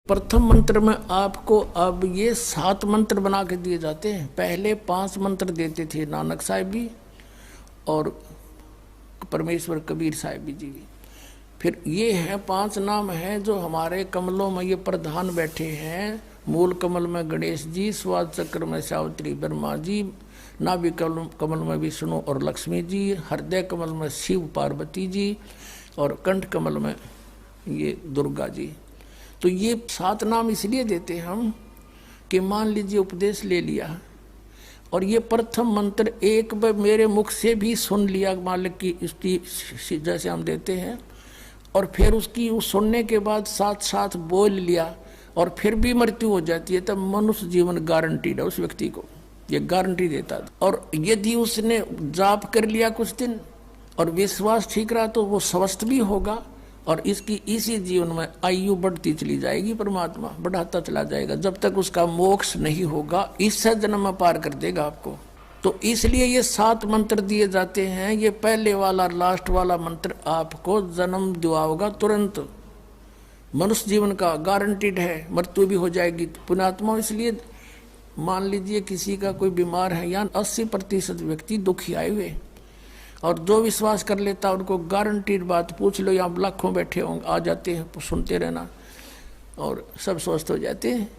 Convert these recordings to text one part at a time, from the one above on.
प्रथम मंत्र में आपको अब ये 7 मंत्र बना के दिए जाते हैं। पहले 5 मंत्र देते थे नानक साहिब जी और परमेश्वर कबीर साहिब जी। फिर ये है 5 नाम हैं जो हमारे कमलों में ये प्रधान बैठे हैं। मूल कमल में गणेश जी, स्वाद चक्र में सावित्री ब्रह्मा जी, नाभि कमल में विष्णु और लक्ष्मी जी, हृदय कमल में शिव पार्वती जी और कंठ कमल में ये दुर्गा जी। तो ये 7 नाम इसलिए देते हम कि मान लीजिए उपदेश ले लिया और ये प्रथम मंत्र एक बार मेरे मुख से भी सुन लिया मालिक की इसकी जैसे हम देते हैं, और फिर उसकी उस सुनने के बाद साथ साथ बोल लिया और फिर भी मृत्यु हो जाती है, तब मनुष्य जीवन गारंटीड है उस व्यक्ति को, ये गारंटी देता है। और यदि उसने जाप कर लिया कुछ दिन और विश्वास ठीक रहा तो वो स्वस्थ भी होगा और इसकी इसी जीवन में आयु बढ़ती चली जाएगी, परमात्मा बढ़ाता चला जाएगा जब तक उसका मोक्ष नहीं होगा, इस जन्म में पार कर देगा आपको। तो इसलिए ये 7 मंत्र दिए जाते हैं। ये पहले वाला लास्ट वाला मंत्र आपको जन्म दिलाएगा तुरंत, मनुष्य जीवन का गारंटीड है, मृत्यु भी हो जाएगी पुण्यात्मा। इसलिए मान लीजिए किसी का कोई बीमार है, या 80% व्यक्ति दुखी आए हुए, और जो विश्वास कर लेता उनको गारंटीड बात पूछ लो, यहाँ लाखों बैठे होंगे, आ जाते हैं, सुनते रहना और सब स्वस्थ हो जाते हैं।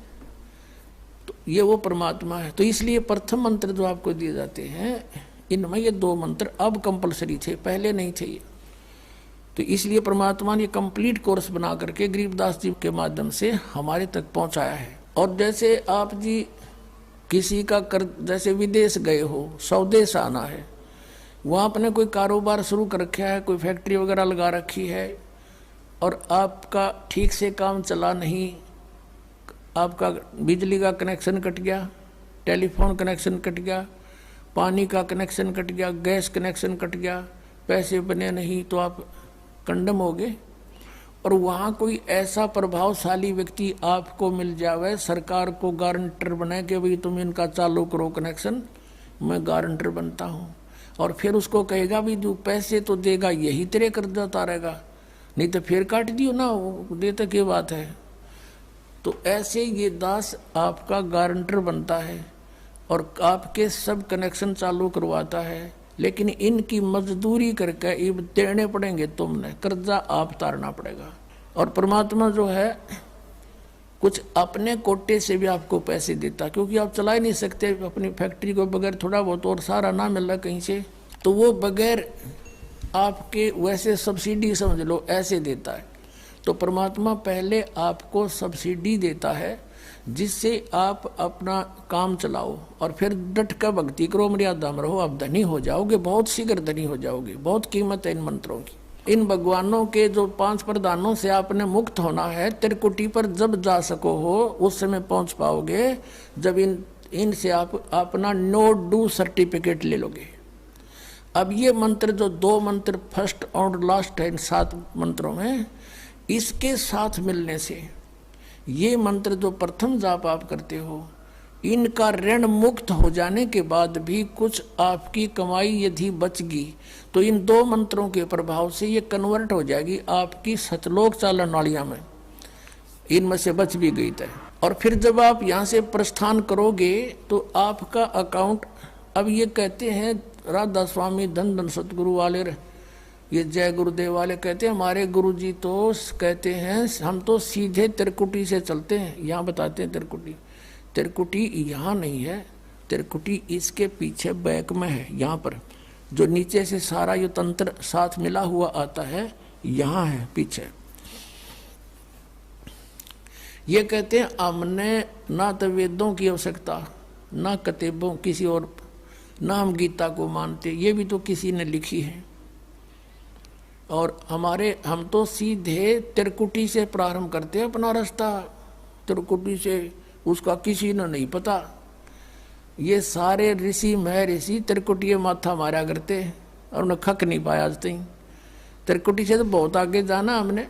तो ये वो परमात्मा है। तो इसलिए प्रथम मंत्र जो आपको दिए जाते हैं इनमें ये 2 मंत्र अब कंपलसरी थे, पहले नहीं थे ये। तो इसलिए परमात्मा ने कंप्लीट कोर्स बना करके गरीबदास जी के माध्यम से हमारे तक पहुंचाया है। और जैसे आप जी किसी का जैसे विदेश गए हो, स्वदेश आना है, वहाँ आपने कोई कारोबार शुरू कर रखा है, कोई फैक्ट्री वगैरह लगा रखी है और आपका ठीक से काम चला नहीं, आपका बिजली का कनेक्शन कट गया, टेलीफोन कनेक्शन कट गया, पानी का कनेक्शन कट गया, गैस कनेक्शन कट गया, पैसे बने नहीं, तो आप कंडम हो गए। और वहाँ कोई ऐसा प्रभावशाली व्यक्ति आपको मिल जावे, सरकार को गारंटर बनाए कि भाई तुम इनका चालू करो कनेक्शन, मैं गारंटर बनता हूँ, और फिर उसको कहेगा भी जो पैसे तो देगा यही तेरे कर्जा उतारेगा, नहीं तो फिर काट दियो ना, वो देते की बात है। तो ऐसे ये दास आपका गारंटर बनता है और आपके सब कनेक्शन चालू करवाता है, लेकिन इनकी मजदूरी करके ये देने पड़ेंगे, तुमने कर्जा आप उतारना पड़ेगा। और परमात्मा जो है कुछ अपने कोटे से भी आपको पैसे देता, क्योंकि आप चला ही नहीं सकते अपनी फैक्ट्री को बगैर थोड़ा बहुत और सारा ना मिल रहा कहीं से, तो वो बगैर आपके वैसे सब्सिडी समझ लो ऐसे देता है। तो परमात्मा पहले आपको सब्सिडी देता है जिससे आप अपना काम चलाओ और फिर डट कर भक्ति करो, मर्यादा में रहो, आप धनी हो जाओगे, बहुत शीघ्र धनी हो जाओगे। बहुत कीमत है इन मंत्रों की। इन भगवानों के जो 5 प्रधानों से आपने मुक्त होना है, त्रिकुटी पर जब जा सको हो उस समय पहुंच पाओगे जब इनसे आप अपना नो डू सर्टिफिकेट ले लोगे। अब ये मंत्र जो 2 मंत्र फर्स्ट और लास्ट है इन 7 मंत्रों में, इसके साथ मिलने से ये मंत्र जो प्रथम जाप आप करते हो, इनका ऋण मुक्त हो जाने के बाद भी कुछ आपकी कमाई यदि बचगी तो इन 2 मंत्रों के प्रभाव से ये कन्वर्ट हो जाएगी आपकी सतलोक चालन वालिया में, इनमें से बच भी गई तय। और फिर जब आप यहाँ से प्रस्थान करोगे तो आपका अकाउंट, अब ये कहते हैं राधा स्वामी धन धन सतगुरु वाले, ये जय गुरुदेव वाले कहते हैं, हमारे गुरुजी तो कहते हैं हम तो सीधे त्रिकुटी से चलते हैं। यहाँ बताते हैं त्रिकुटी यहाँ नहीं है, त्रिकुटी इसके पीछे बैक में है, यहाँ पर जो नीचे से सारा ये तंत्र साथ मिला हुआ आता है, यहाँ है पीछे। ये कहते हैं हमने ना तो वेदों की आवश्यकता, ना किताबों किसी और, ना हम गीता को मानते, ये भी तो किसी ने लिखी है। और हम तो सीधे त्रिकुटी से प्रारंभ करते हैं अपना रास्ता, त्रिकुटी से, उसका किसी ने नहीं पता। ये सारे ऋषि महर्षि त्रिकुटी माथा मारा करते और उन्हें खक नहीं पाया आज तक। त्रिकुटी से तो बहुत आगे जाना हमने,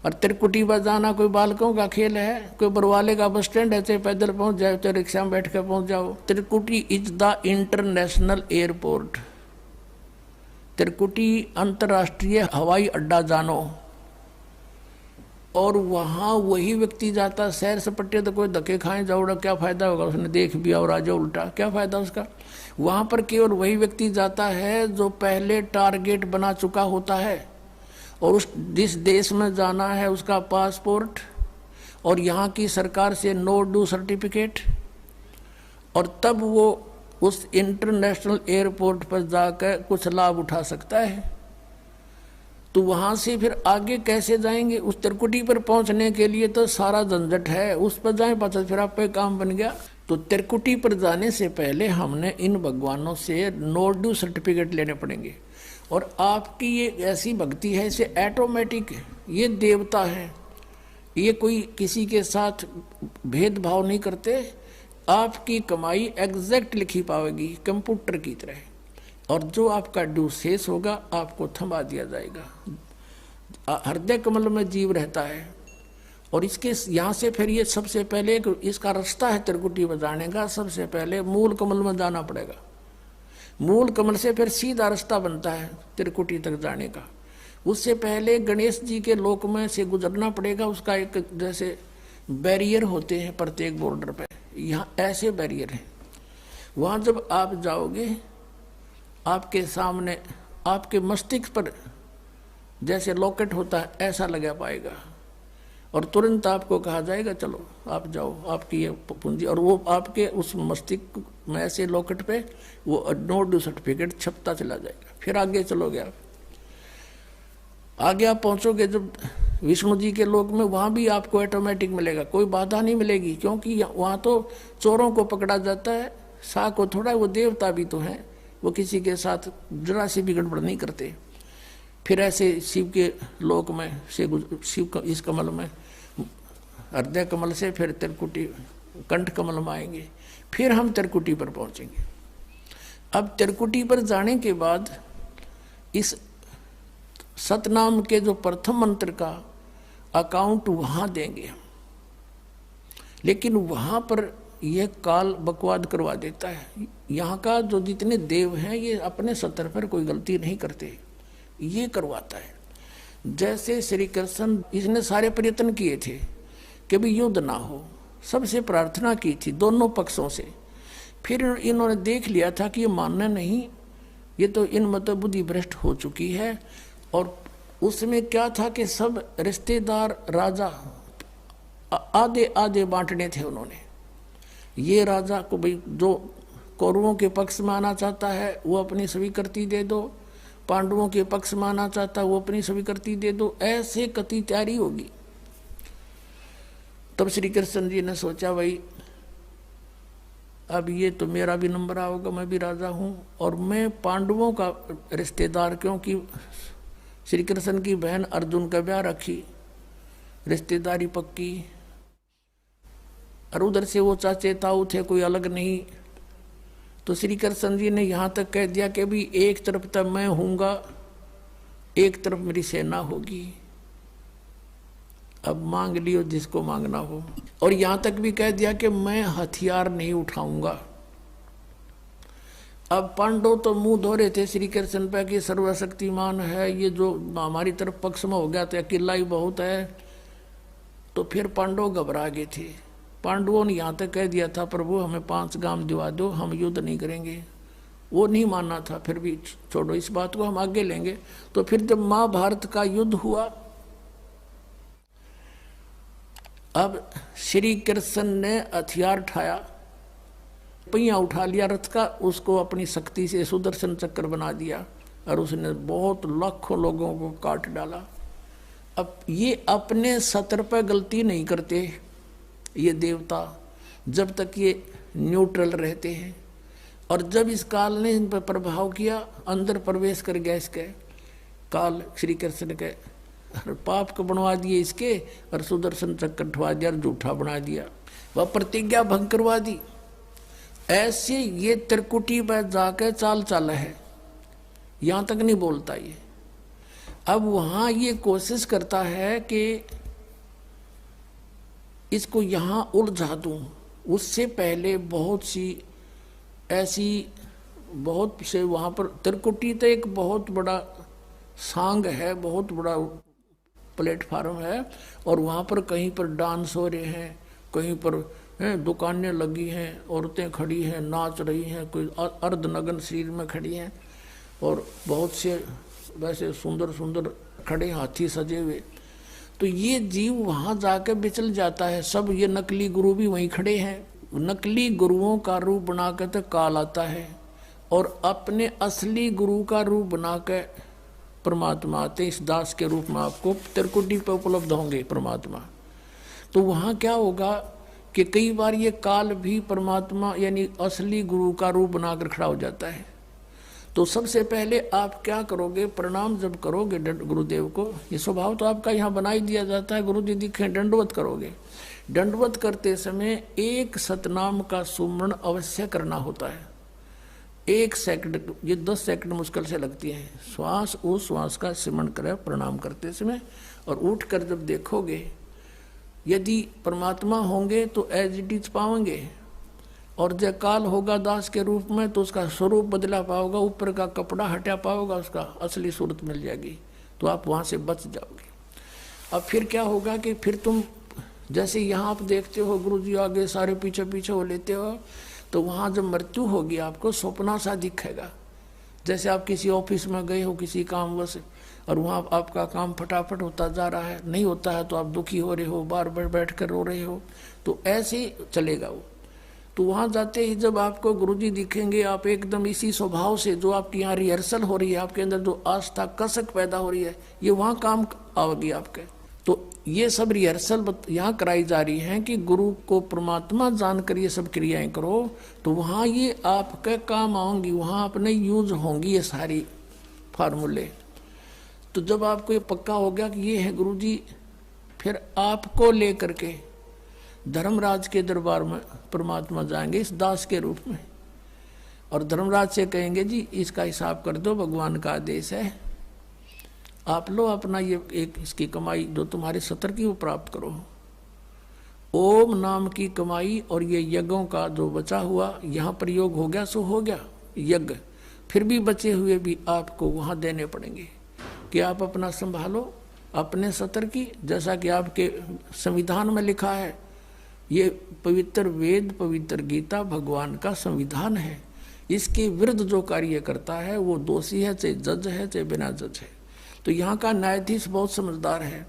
और त्रिकुटी पर जाना कोई बालकों का खेल है, कोई बरवाले का बस स्टैंड है, चाहे पैदल पहुंच जाओ चाहे रिक्शा में बैठ कर पहुंच जाओ। त्रिकुटी इज द इंटरनेशनल एयरपोर्ट, त्रिकुटी अंतर्राष्ट्रीय हवाई अड्डा जानो। और वहाँ वही व्यक्ति जाता सैर सपट्टे, तो कोई धक्के खाए जाओड़ा क्या फायदा होगा, उसने देख भी और आ जाओ उल्टा, क्या फायदा उसका। वहाँ पर केवल वही व्यक्ति जाता है जो पहले टारगेट बना चुका होता है, और उस जिस देश में जाना है उसका पासपोर्ट और यहाँ की सरकार से नो ड्यू सर्टिफिकेट, और तब वो उस इंटरनेशनल एयरपोर्ट पर जाकर कुछ लाभ उठा सकता है। तो वहाँ से फिर आगे कैसे जाएंगे, उस त्रिकुटी पर पहुँचने के लिए तो सारा झंझट है, उस पर जाए पता फिर आप पे काम बन गया। तो त्रिकुटी पर जाने से पहले हमने इन भगवानों से नो ड्यू सर्टिफिकेट लेने पड़ेंगे। और आपकी ये ऐसी भक्ति है, इसे ऑटोमेटिक, ये देवता है, ये कोई किसी के साथ भेदभाव नहीं करते, आपकी कमाई एग्जैक्ट लिखी पाएगी कंप्यूटर की तरह, और जो आपका ड्यू शेष होगा आपको थमा दिया जाएगा। हृदय कमल में जीव रहता है, और इसके यहाँ से फिर ये सबसे पहले इसका रास्ता है त्रिकुटी में जाने का, सबसे पहले मूल कमल में जाना पड़ेगा। मूल कमल से फिर सीधा रास्ता बनता है त्रिकुटी तक जाने का। उससे पहले गणेश जी के लोक में से गुजरना पड़ेगा, उसका एक जैसे बैरियर होते हैं प्रत्येक बॉर्डर पे, यहाँ ऐसे बैरियर हैं। वहाँ जब आप जाओगे आपके सामने आपके मस्तिष्क पर जैसे लॉकेट होता है ऐसा लगा पाएगा, और तुरंत आपको कहा जाएगा चलो आप जाओ, आपकी ये पूंजी, और वो आपके उस मस्तिष्क में ऐसे लॉकेट पे वो नो ड्यू सर्टिफिकेट छपता चला जाएगा। फिर आगे चलोगे आप, आगे आप पहुंचोगे जब विष्णु जी के लोक में, वहाँ भी आपको ऑटोमेटिक मिलेगा, कोई बाधा नहीं मिलेगी, क्योंकि वहाँ तो चोरों को पकड़ा जाता है, सा को थोड़ा, वो देवता भी तो हैं, वो किसी के साथ जरा सी भी गड़बड़ नहीं करते। फिर ऐसे शिव के लोक में से शिव इस कमल में हृदय कमल से फिर त्रिकुटी कंठ कमल में आएंगे, फिर हम त्रिकुटी पर पहुंचेंगे। अब त्रिकुटी पर जाने के बाद इस सतनाम के जो प्रथम मंत्र का अकाउंट वहाँ देंगे, लेकिन वहाँ पर यह काल बकवाद करवा देता है। यहाँ का जो जितने देव हैं ये अपने सतर पर कोई गलती नहीं करते, ये करवाता है। जैसे श्री कृष्ण, इसने सारे प्रयत्न किए थे कि भी युद्ध ना हो, सबसे प्रार्थना की थी दोनों पक्षों से, फिर इन्होंने देख लिया था कि ये मानना नहीं, ये तो इन मत बुद्धि भ्रष्ट हो चुकी है। और उसमें क्या था कि सब रिश्तेदार राजा आधे आधे बांटने थे उन्होंने। ये राजा को भाई जो कौरवों के पक्ष में आना चाहता है वो अपनी स्वीकृति दे दो, पांडवों के पक्ष में आना चाहता है वो अपनी स्वीकृति दे दो, ऐसे कति तैयारी होगी। तब श्री कृष्ण जी ने सोचा भाई अब ये तो मेरा भी नंबर आओगा, मैं भी राजा हूँ, और मैं पांडवों का रिश्तेदार, क्योंकि श्री कृष्ण की बहन अर्जुन का ब्याह रखी, रिश्तेदारी पक्की, और उधर से वो चाचे ताऊ थे, कोई अलग नहीं। तो श्री कृष्ण जी ने यहाँ तक कह दिया कि अभी एक तरफ तक मैं हूँगा, एक तरफ मेरी सेना होगी, अब मांग लियो जिसको मांगना हो। और यहाँ तक भी कह दिया कि मैं हथियार नहीं उठाऊंगा। अब पांडव तो मुंह धो रहे थे श्री कृष्ण पे कि सर्वशक्तिमान है, ये जो हमारी तरफ पक्ष में हो गया तो अकेला ही बहुत है। तो फिर पांडव घबरा गए थे। पांडवों ने यहाँ तक कह दिया था प्रभु हमें 5 गांव दिवा दो, हम युद्ध नहीं करेंगे। वो नहीं मानना था, फिर भी छोड़ो इस बात को, हम आगे लेंगे। तो फिर जब महाभारत का युद्ध हुआ, अब श्री कृष्ण ने हथियार उठाया, पहिया उठा लिया रथ का, उसको अपनी शक्ति से सुदर्शन चक्र बना दिया, और उसने बहुत लाखों लोगों को काट डाला। अब ये अपने सतर पर गलती नहीं करते ये देवता, जब तक ये न्यूट्रल रहते हैं। और जब इस काल ने इन पर प्रभाव किया, अंदर प्रवेश कर गया इसके काल, श्री कृष्ण के पाप को बनवा दिए इसके, और सुदर्शन चक्र उठवा दिया और झूठा बना दिया, वह प्रतिज्ञा भंग करवा दी। ऐसे ये त्रिकुटी पर जाकर चाल चाल है, यहाँ तक नहीं बोलता ये। अब वहाँ ये कोशिश करता है कि इसको यहाँ उलझा दूँ। उससे पहले बहुत सी ऐसी बहुत से वहाँ पर त्रिकुटी तो एक बहुत बड़ा सांग है, बहुत बड़ा प्लेटफार्म है, और वहाँ पर कहीं पर डांस हो रहे हैं, कहीं पर दुकानें लगी हैं, औरतें खड़ी हैं, नाच रही हैं, कोई अर्धनग्न शरीर में खड़ी हैं, और बहुत से वैसे सुंदर सुंदर खड़े हाथी सजे हुए। तो ये जीव वहाँ जाकर बिचल जाता है। सब ये नकली गुरु भी वहीं खड़े हैं। नकली गुरुओं का रूप बनाकर तो काल आता है, और अपने असली गुरु का रूप बनाकर परमात्मा आते। इस दास के रूप में आपको त्रिकुटी पे उपलब्ध होंगे परमात्मा। तो वहाँ क्या होगा कि कई बार ये काल भी परमात्मा यानी असली गुरु का रूप बनाकर खड़ा हो जाता है। तो सबसे पहले आप क्या करोगे, प्रणाम जब करोगे गुरुदेव को, ये स्वभाव तो आपका यहाँ बना ही दिया जाता है, गुरु जी दिखे दंडवत करोगे। दंडवत करते समय एक सतनाम का सुमरण अवश्य करना होता है। 1 सेकंड, ये 10 सेकंड मुश्किल से लगती है। श्वास उस श्वास का सिमरण करें प्रणाम करते समय, और उठकर जब देखोगे यदि परमात्मा होंगे तो एज इट इज पाओगे, और जय काल होगा दास के रूप में तो उसका स्वरूप बदला पाओगा, ऊपर का कपड़ा हटा पाओगा, उसका असली सूरत मिल जाएगी, तो आप वहाँ से बच जाओगे। अब फिर क्या होगा कि फिर तुम जैसे यहाँ आप देखते हो गुरु जी आगे सारे पीछे पीछे हो लेते हो, तो वहाँ जब मृत्यु होगी आपको स्वप्ना सा दिखेगा। जैसे आप किसी ऑफिस में गए हो किसी कामवश, और वहाँ आपका काम फटाफट होता जा रहा है, नहीं होता है तो आप दुखी हो रहे हो, बार बार बैठ कर रो रहे हो, तो ऐसे ही चलेगा वो। तो वहाँ जाते ही जब आपको गुरुजी दिखेंगे, आप एकदम इसी स्वभाव से जो आपकी यहाँ रिहर्सल हो रही है, आपके अंदर जो आस्था कसक पैदा हो रही है, ये वहाँ काम आवेगी आपके। तो ये सब रिहर्सल यहाँ कराई जा रही है कि गुरु को परमात्मा जानकर ये सब क्रियाएं करो, तो वहाँ ये आपके काम आऊँगी, वहाँ अपने यूज होंगी ये सारी फार्मूले। तो जब आपको ये पक्का हो गया कि ये है गुरुजी, फिर आपको लेकर के धर्मराज के दरबार में परमात्मा जाएंगे इस दास के रूप में, और धर्मराज से कहेंगे जी इसका हिसाब कर दो, भगवान का आदेश है, आप लो अपना ये एक इसकी कमाई जो तुम्हारे सतर की वो प्राप्त करो। ओम नाम की कमाई और ये यज्ञों का जो बचा हुआ यहाँ प्रयोग हो गया सो हो गया यज्ञ, फिर भी बचे हुए भी आपको वहाँ देने पड़ेंगे कि आप अपना संभालो अपने सतर की। जैसा कि आपके संविधान में लिखा है, ये पवित्र वेद पवित्र गीता भगवान का संविधान है, इसके विरुद्ध जो कार्य करता है वो दोषी है, चाहे जज है चाहे बिना जज है। तो यहाँ का न्यायाधीश बहुत समझदार है,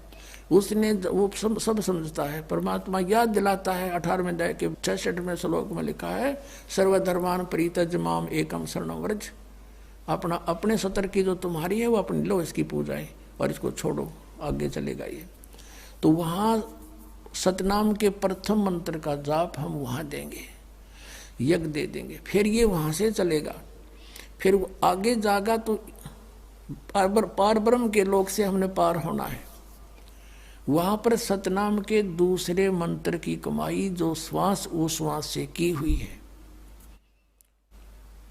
उसने वो सब समझता है। परमात्मा याद दिलाता है 18वें अध्याय के 66वें श्लोक में लिखा है, सर्वधर्मान परित्यज माम एकम शरणं व्रज। अपना अपने सतर की जो तुम्हारी है वो अपनी लो, इसकी पूजाएं और इसको छोड़ो, आगे चलेगा ये। तो वहाँ सतनाम के प्रथम मंत्र का जाप हम वहाँ देंगे, यज्ञ दे देंगे, फिर ये वहाँ से चलेगा। फिर वो आगे जागा तो पार ब्रह्म के लोक से हमने पार होना है। वहाँ पर सतनाम के दूसरे मंत्र की कमाई जो श्वास उश्वास से की हुई है,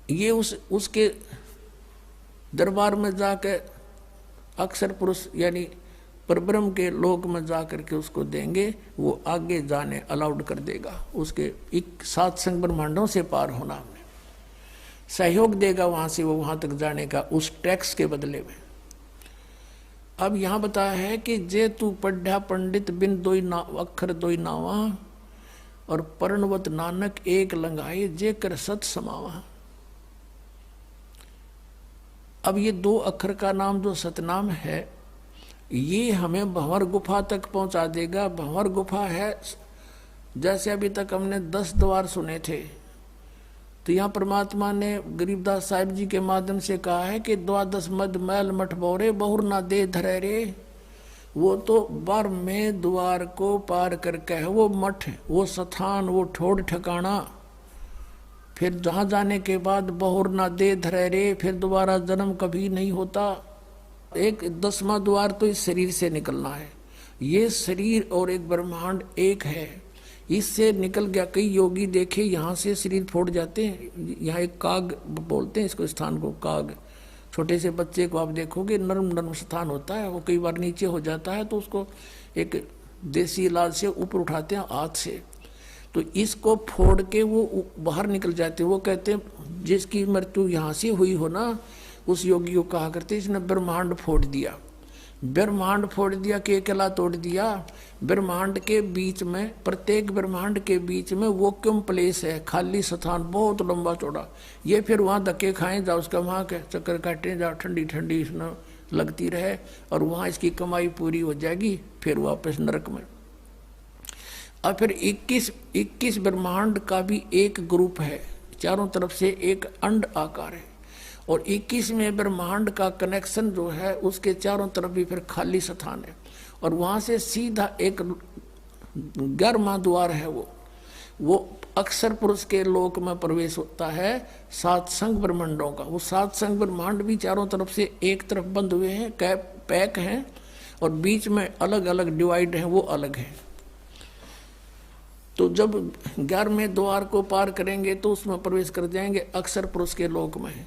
ये उसके दरबार में जाकर अक्षर पुरुष यानी परब्रह्म के लोक में जा करके उसको देंगे, वो आगे जाने अलाउड कर देगा। उसके 7 संग ब्रह्मांडों से पार होना हमने सहयोग देगा वहाँ से वो वहाँ तक जाने का, उस टैक्स के बदले में। अब यहाँ बताया है कि जे तू पढ़ा पंडित बिन दोई ना अक्षर दोई नावा, और पर्णवत नानक एक लंघाए जे कर सत समावा। अब ये 2 अक्षर का नाम जो सतनाम है, ये हमें भंवर गुफा तक पहुंचा देगा। भंवर गुफा है, जैसे अभी तक हमने 10 द्वार सुने थे, तो यहाँ परमात्मा ने गरीबदास साहिब जी के माध्यम से कहा है कि 12 मद मैल मठ बोरे बहुर ना दे धरे रे। वो तो 12वें द्वार को पार करके है वो मठ, वो स्थान, वो ठोड़ ठिकाना। फिर जहाँ जाने के बाद बहुर ना दे धरे रे, फिर दोबारा जन्म कभी नहीं होता। एक 10वां द्वार तो इस शरीर से निकलना है। ये शरीर और एक ब्रह्मांड एक है, इससे निकल गया। कई योगी देखे यहाँ से शरीर फोड़ जाते हैं, यहाँ एक काग बोलते हैं इसको, स्थान को काग। छोटे से बच्चे को आप देखोगे नरम नरम स्थान होता है, वो कई बार नीचे हो जाता है तो उसको एक देसी इलाज से ऊपर उठाते हैं हाथ से, तो इसको फोड़ के वो बाहर निकल जाते हैं। वो कहते हैं जिसकी मृत्यु यहाँ से हुई हो ना, उस योगी को कहा करते इसने ब्रह्मांड फोड़ दिया। ब्रह्मांड फोड़ दिया, केकला तोड़ दिया। ब्रह्मांड के बीच में, प्रत्येक ब्रह्मांड के बीच में वैक्यूम प्लेस है, खाली स्थान, बहुत लंबा चौड़ा। ये फिर वहाँ धक्के खाएं जाओ, उसका वहाँ के चक्कर काटें जाओ, ठंडी ठंडी इसमें लगती रहे, और वहाँ इसकी कमाई पूरी हो जाएगी, फिर वापस नरक में। और फिर 21 ब्रह्मांड का भी एक ग्रुप है, चारों तरफ से एक अंड आकार है, और 21वें ब्रह्मांड का कनेक्शन जो है उसके चारों तरफ भी फिर खाली स्थान है, और वहाँ से सीधा एक 11वां द्वार है, वो अक्षर पुरुष के लोक में प्रवेश होता है, 7 संघ ब्रह्मांडों का। वो 7 संघ ब्रह्मांड भी चारों तरफ से एक तरफ बंद हुए हैं, पैक हैं, और बीच में अलग अलग डिवाइड हैं, वो अलग है। तो जब 11वें द्वार को पार करेंगे तो उसमें प्रवेश कर जाएंगे, अक्षर पुरुष के लोक में है।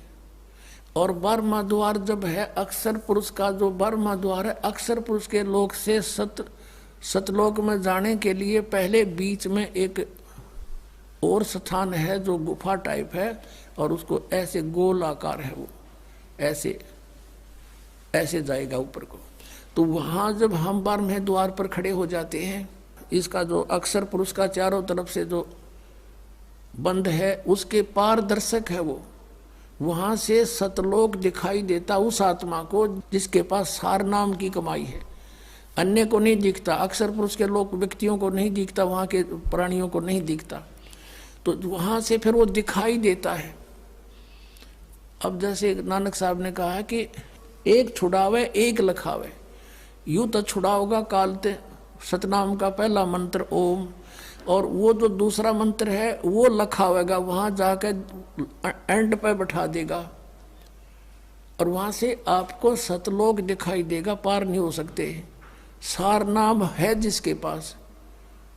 और 12वां द्वार जब है अक्षर पुरुष का, जो 12वां द्वार है अक्षर पुरुष के लोक से सतलोक में जाने के लिए पहले बीच में एक और स्थान है जो गुफा टाइप है, और उसको ऐसे गोल आकार है, वो ऐसे ऐसे जाएगा ऊपर को। तो वहाँ जब हम 12वें द्वार पर खड़े हो जाते हैं, इसका जो अक्षर पुरुष का चारों तरफ से जो बंद है उसके पारदर्शक है वो, वहाँ से सतलोक दिखाई देता उस आत्मा को जिसके पास सार नाम की कमाई है। अन्य को नहीं दिखता, अक्षर पुरुष के लोग व्यक्तियों को नहीं दिखता, वहाँ के प्राणियों को नहीं दिखता, तो वहाँ से फिर वो दिखाई देता है। अब जैसे नानक साहब ने कहा है कि एक छुड़ावे एक लखावे, यूं तो छुड़ाओगा कालते सतनाम का पहला मंत्र ओम, और वो जो दूसरा मंत्र है वो लखावेगा, वहाँ जाके एंड पे बैठा देगा, और वहाँ से आपको सतलोक दिखाई देगा, पार नहीं हो सकते। सार नाम है जिसके पास,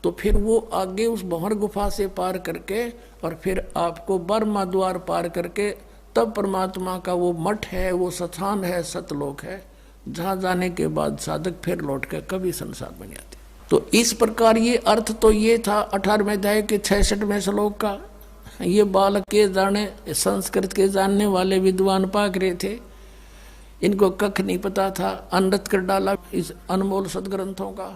तो फिर वो आगे उस भंवर गुफा से पार करके, और फिर आपको 12वां द्वार पार करके तब परमात्मा का वो मठ है, वो स्थान है, सतलोक है, जहाँ जाने के बाद साधक फिर लौट कर कभी संसार में नहीं आते। तो इस प्रकार ये अर्थ तो ये था 18वें अध्याय के 66वें श्लोक का। ये बालक के जाने, संस्कृत के जानने वाले विद्वान पाक रहे थे, इनको कख नहीं पता था, अनृत कर डाला इस अनमोल सदग्रंथों का।